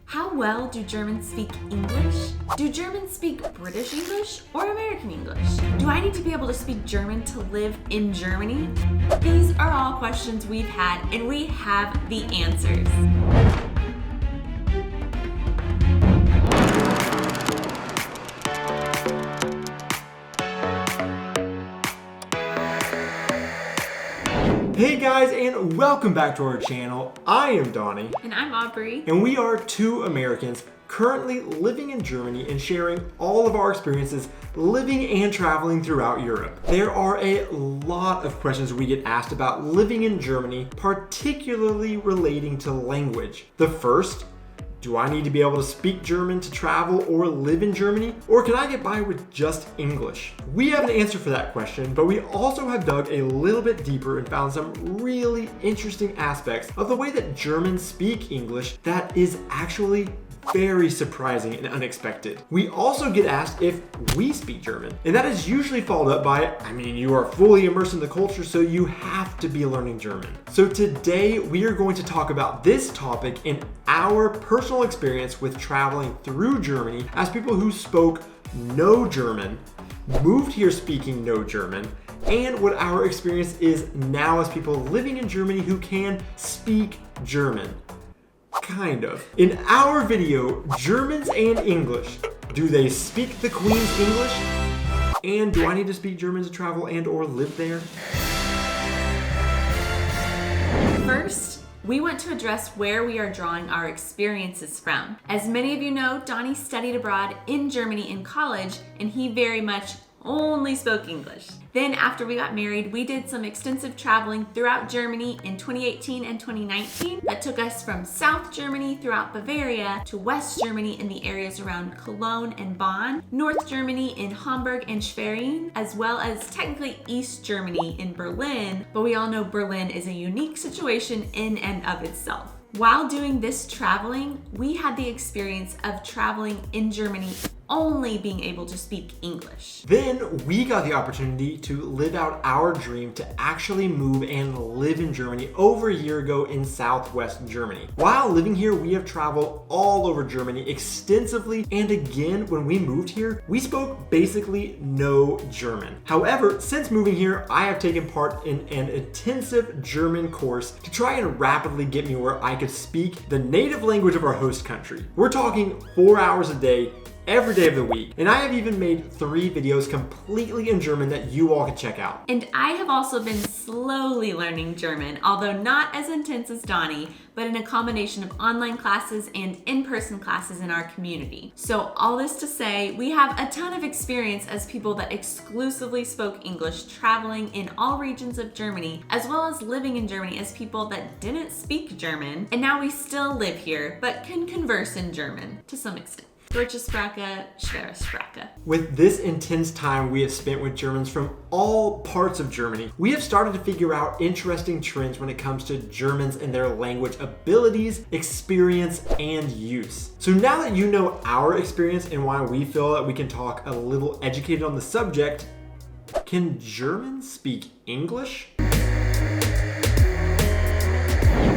How well do Germans speak English? Do Germans speak British English or American English? Do I need to be able to speak German to live in Germany? These are all questions we've had, and we have the answers. Hey guys, and welcome back to our channel. I am Donnie. And I'm Aubrey. And we are two Americans currently living in Germany and sharing all of our experiences living and traveling throughout Europe. There are a lot of questions we get asked about living in Germany, particularly relating to language. The first, do I need to be able to speak German to travel or live in Germany? Or can I get by with just English? We have an answer for that question, but we also have dug a little bit deeper and found some really interesting aspects of the way that Germans speak English that is actually very surprising and unexpected. We also get asked if we speak German, and that is usually followed up by, you are fully immersed in the culture, so you have to be learning German. So today we are going to talk about this topic and our personal experience with traveling through Germany as people who spoke no German, moved here speaking no German, and what our experience is now as people living in Germany who can speak German. Kind of. In our video, Germans and English, do they speak the Queen's English? And do I need to speak German to travel and or live there? First, we want to address where we are drawing our experiences from. As many of you know, Donnie studied abroad in Germany in college, and he very much only spoke English. Then after we got married, we did some extensive traveling throughout Germany in 2018 and 2019 that took us from South Germany throughout Bavaria to West Germany in the areas around Cologne and Bonn, North Germany in Hamburg and Schwerin, as well as technically East Germany in Berlin, but we all know Berlin is a unique situation in and of itself. While doing this traveling, we had the experience of traveling in Germany only being able to speak English. Then we got the opportunity to live out our dream to actually move and live in Germany over a year ago in Southwest Germany. While living here, we have traveled all over Germany extensively, and again, when we moved here, we spoke basically no German. However, since moving here, I have taken part in an intensive German course to try and rapidly get me where I could speak the native language of our host country. We're talking 4 hours a day, every day of the week. And I have even made 3 videos completely in German that you all can check out. And I have also been slowly learning German, although not as intense as Donnie, but in a combination of online classes and in-person classes in our community. So all this to say, we have a ton of experience as people that exclusively spoke English traveling in all regions of Germany, as well as living in Germany as people that didn't speak German. And now we still live here, but can converse in German to some extent. Deutsche Sprache, schwere Sprache. With this intense time we have spent with Germans from all parts of Germany, we have started to figure out interesting trends when it comes to Germans and their language abilities, experience, and use. So now that you know our experience and why we feel that we can talk a little educated on the subject, can Germans speak English?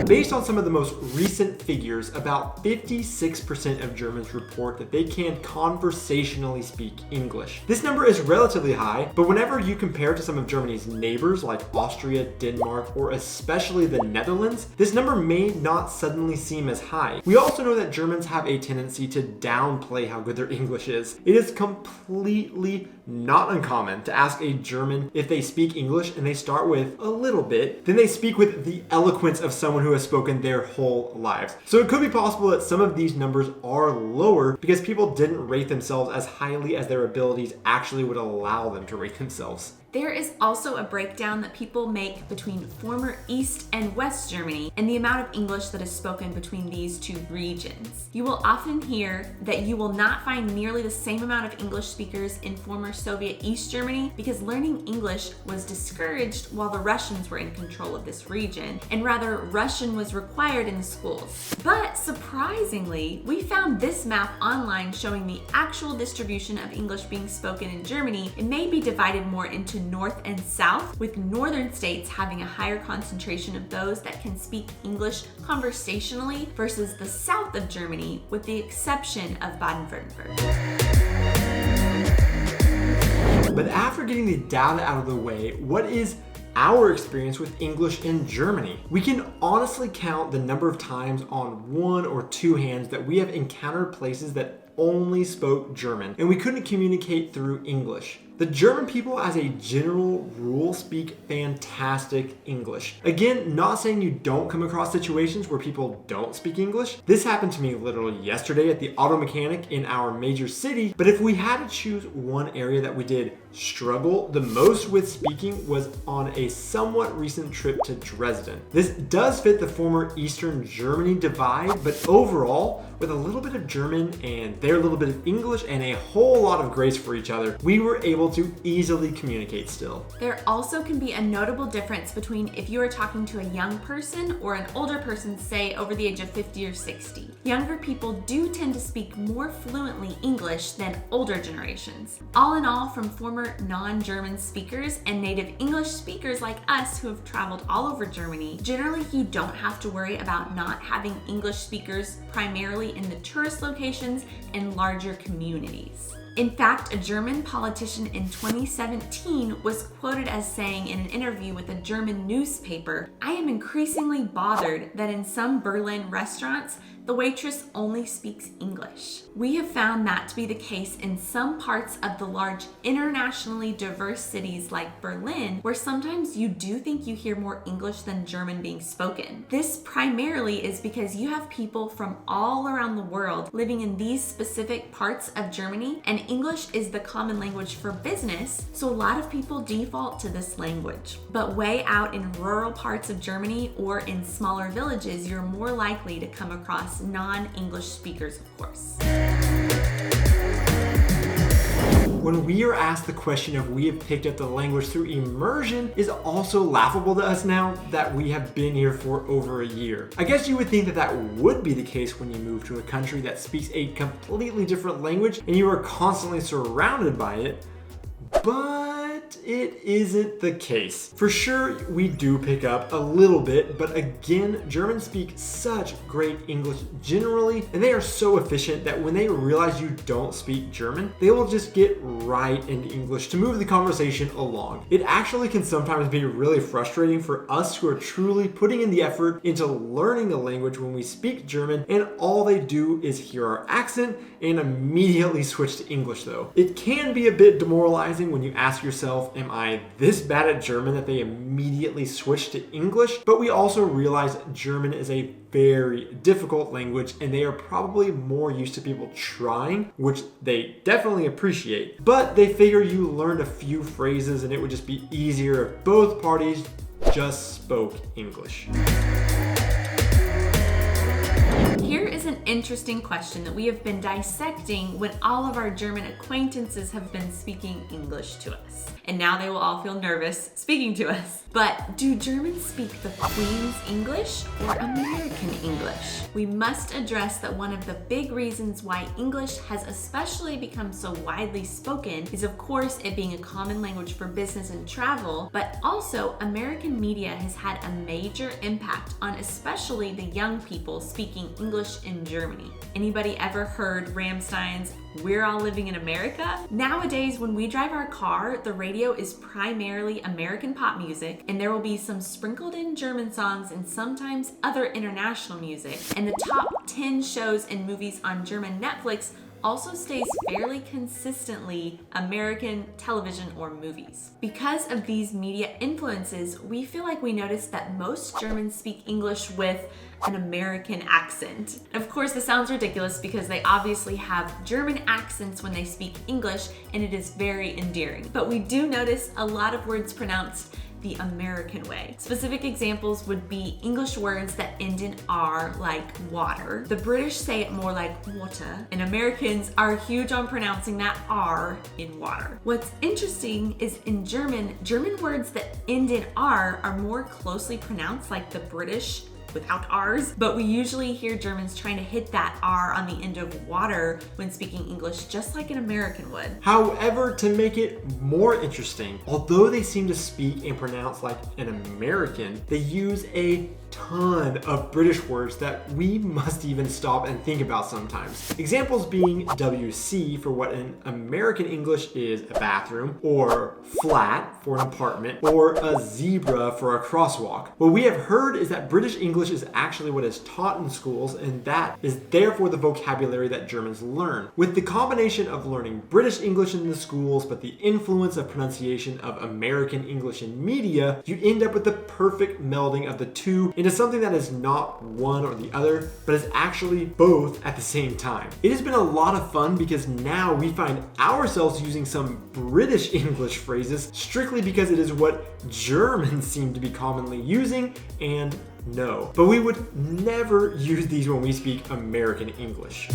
Based on some of the most recent figures, about 56% of Germans report that they can conversationally speak English. This number is relatively high, but whenever you compare to some of Germany's neighbors like Austria, Denmark, or especially the Netherlands, this number may not suddenly seem as high. We also know that Germans have a tendency to downplay how good their English is. It is completely not uncommon to ask a German if they speak English and they start with a little bit, then they speak with the eloquence of someone who has spoken their whole lives. So it could be possible that some of these numbers are lower because people didn't rate themselves as highly as their abilities actually would allow them to rate themselves. There is also a breakdown that people make between former East and West Germany and the amount of English that is spoken between these two regions. You will often hear that you will not find nearly the same amount of English speakers in former Soviet East Germany because learning English was discouraged while the Russians were in control of this region, and rather Russian was required in the schools. But surprisingly, we found this map online showing the actual distribution of English being spoken in Germany. It may be divided more into north and south, with northern states having a higher concentration of those that can speak English conversationally versus the south of Germany, with the exception of Baden-Württemberg. But after getting the data out of the way, what is our experience with English in Germany? We can honestly count the number of times on one or two hands that we have encountered places that only spoke German and we couldn't communicate through English. The German people, as a general rule, speak fantastic English. Again, not saying you don't come across situations where people don't speak English. This happened to me literally yesterday at the auto mechanic in our major city, but if we had to choose one area that we did struggle the most with speaking was on a somewhat recent trip to Dresden. This does fit the former Eastern Germany divide, but overall, with a little bit of German and their little bit of English and a whole lot of grace for each other, we were able to easily communicate still. There also can be a notable difference between if you are talking to a young person or an older person, say over the age of 50 or 60. Younger people do tend to speak more fluently English than older generations. All in all, from former non-German speakers and native English speakers like us who have traveled all over Germany, generally you don't have to worry about not having English speakers primarily in the tourist locations and larger communities. In fact, a German politician in 2017 was quoted as saying in an interview with a German newspaper, "I am increasingly bothered that in some Berlin restaurants, the waitress only speaks English." We have found that to be the case in some parts of the large internationally diverse cities like Berlin, where sometimes you do think you hear more English than German being spoken. This primarily is because you have people from all around the world living in these specific parts of Germany, and English is the common language for business, so a lot of people default to this language. But way out in rural parts of Germany or in smaller villages, you're more likely to come across non-English speakers, of course. When we are asked the question if we have picked up the language through immersion is also laughable to us now that we have been here for over a year. I guess you would think that that would be the case when you move to a country that speaks a completely different language and you are constantly surrounded by it, but it isn't the case. For sure, we do pick up a little bit, but again, Germans speak such great English generally, and they are so efficient that when they realize you don't speak German, they will just get right into English to move the conversation along. It actually can sometimes be really frustrating for us who are truly putting in the effort into learning the language when we speak German, and all they do is hear our accent and immediately switch to English though. It can be a bit demoralizing when you ask yourself, am I this bad at German that they immediately switch to English? But we also realize German is a very difficult language and they are probably more used to people trying, which they definitely appreciate. But they figure you learned a few phrases and it would just be easier if both parties just spoke English. Here is an interesting question that we have been dissecting when all of our German acquaintances have been speaking English to us. And now they will all feel nervous speaking to us. But do Germans speak the Queen's English or American English? We must address that one of the big reasons why English has especially become so widely spoken is, of course, it being a common language for business and travel, but also American media has had a major impact on especially the young people speaking English in Germany. Anybody ever heard Ramstein's "We're All Living in America"? Nowadays, when we drive our car, the radio is primarily American pop music, and there will be some sprinkled in German songs and sometimes other international music. And the top 10 shows and movies on German Netflix also stays fairly consistently American television or movies. Because of these media influences, we feel like we notice that most Germans speak English with an American accent. Of course, this sounds ridiculous because they obviously have German accents when they speak English, and it is very endearing. But we do notice a lot of words pronounced the American way. Specific examples would be English words that end in R, like water. The British say it more like water, and Americans are huge on pronouncing that R in water. What's interesting is in German words that end in R are more closely pronounced like the British without R's, but we usually hear Germans trying to hit that R on the end of water when speaking English, just like an American would. However, to make it more interesting, although they seem to speak and pronounce like an American, they use a ton of British words that we must even stop and think about sometimes. Examples being WC for what in American English is a bathroom, or flat for an apartment, or a zebra for a crosswalk. What we have heard is that British English is actually what is taught in schools, and that is therefore the vocabulary that Germans learn. With the combination of learning British English in the schools, but the influence of pronunciation of American English in media, you end up with the perfect melding of the two into something that is not one or the other, but is actually both at the same time. It has been a lot of fun because now we find ourselves using some British English phrases strictly because it is what Germans seem to be commonly using, and no. But we would never use these when we speak American English.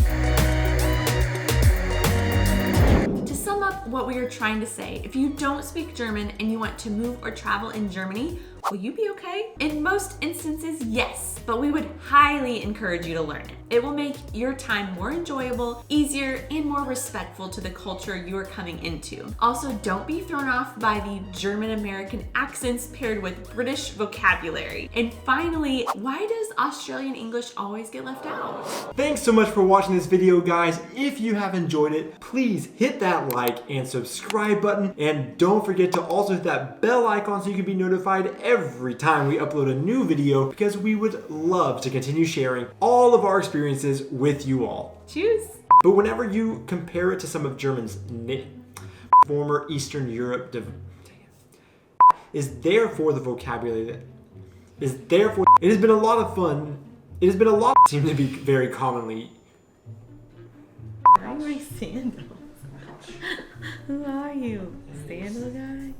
To sum up what we are trying to say, if you don't speak German and you want to move or travel in Germany, will you be okay? In most instances, yes, but we would highly encourage you to learn it. It will make your time more enjoyable, easier, and more respectful to the culture you are coming into. Also, don't be thrown off by the German-American accents paired with British vocabulary. And finally, why does Australian English always get left out? Thanks so much for watching this video, guys. If you have enjoyed it, please hit that like and subscribe button, and don't forget to also hit that bell icon so you can be notified every time we upload a new video, because we would love to continue sharing all of our experiences with you all. Choose. But whenever you compare it to some of German's former Eastern Europe is therefore the vocabulary that is therefore it has been a lot of fun. It has been a lot seem to be very commonly. Where are my sandals? Who are you? Sandal guy?